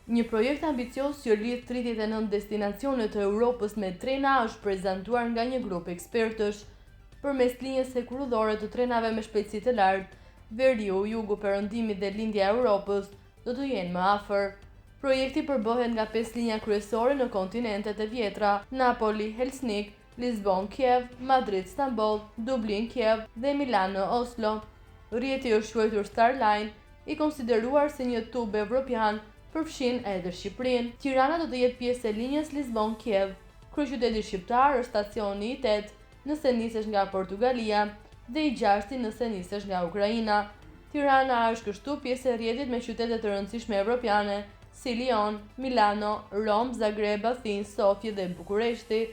Një projekt ambicios që lidh 39 destinacione të Europës me trena është prezantuar nga një grup ekspertësh. Përmes linjës hekurudhore të trenave me shpejtësi të lartë, veriu, jugu, perëndimi dhe lindja e Europës do të jenë më afër. Projekti përbëhet nga 5 linja kryesore në kontinentet e vjetra: Napoli, Helsinki, Lisbon, Kiev, Madrid, Stamboll, Dublin, Kiev dhe Milano, Oslo. Rrjeti është quajtur Star Line, i konsideruar si një tub evropian, përfshin edhe Shqipërinë. Tirana do të jetë pjesë e linjës Lisbon-Kiev. Kryeqyteti shqiptar është stacioni i 8 nëse nisesh nga Portugalia dhe i 6 nëse nisesh nga Ukraina. Tirana është kështu pjesë e rrjetit me qytete të rëndësishme evropiane si Lyon, Milano, Rom, Zagreb, Athinë, Sofje dhe Bukureshti.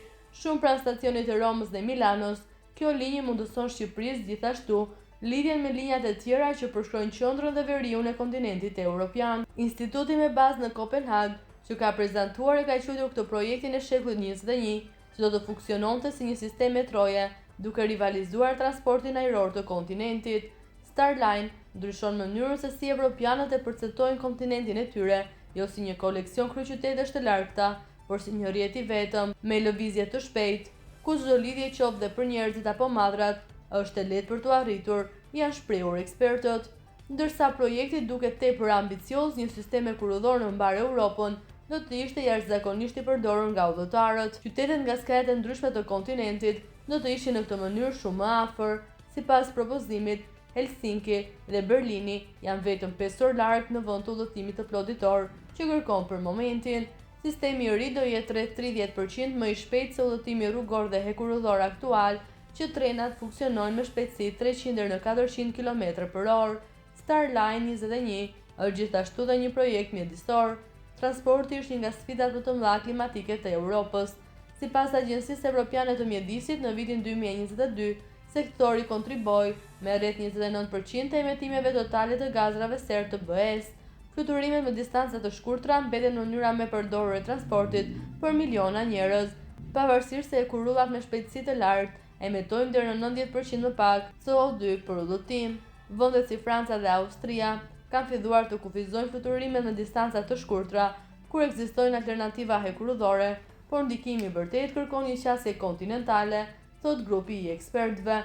Shumë pranë stacionit të Romës dhe Milanos, kjo linjë mundëson Shqipërisë gjithashtu lidhjen me linjat e tjera që përshkrojnë qendrën dhe veriun e kontinentit evropian. Instituti me bazë në Kopenhag, që ka prezantuar e ka quajtur këtë projektin e shekullit 21, që do të funksiononte si një sistem metroje, duke rivalizuar transportin ajror të kontinentit. Starline ndryshon mënyrën se si evropianët e përcetojnë kontinentin e tyre, jo si një koleksion kryeqytetesh të largëta, por si një rrjet i vetëm, me lëvizje të shpejtë, ku çdo lidhje qoftë dhe për njerëzit apo madhrat, është e lehtë për t'u arritur, janë shprehur ekspertët. Ndërsa projekti duket tepër ambicioz, një sistem hekurudhor në mbar Europën do të ishte jashtëzakonisht i përdorur nga udhëtarët. Qytetet nga skajet e ndryshme të kontinentit do të ishin në këtë mënyrë shumë më afër. Sipas propozimit, Helsinki dhe Berlini janë vetëm 5 orë larg në vend të udhëtimit të plotëtor që kërkon për momentin. Sistemi i ri do jetë rreth 30% më i shpejtë se udhëtimi rrugor dhe hekurudhor aktual, që trenat funksionojnë me shpejtësi 300 deri në 400 km/h. Starline 21 është gjithashtu dhe një projekt mjedisor. Transporti është një nga sfidat më të mëdha klimatike të Europës. Sipas Agjencisë Evropiane të Mjedisit, në vitin 2022, sektori kontriboi me rreth 29% të emetimeve totale të gazrave serë të BE-s. Fluturimet me distanca të shkurtra mbeten mënyra me përdorur e transportit për miliona njerëz, pavarësisht se hekurullat me shpejtësi të lartë emitojnë deri në 90% më pak CO2 për udhëtim. Vende si Franca dhe Austria kanë filluar të kufizojnë fluturimet me distanca të shkurtra, kur ekzistojnë alternativa hekurudhore, por ndikimi i vërtetë kërkon një qasje kontinentale, thot grupi i ekspertëve.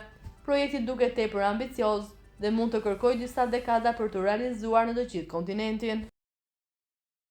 Projekti duket tepër ambicioz dhe mund të kërkojë disa dekada për të realizuar në të gjithë kontinentin.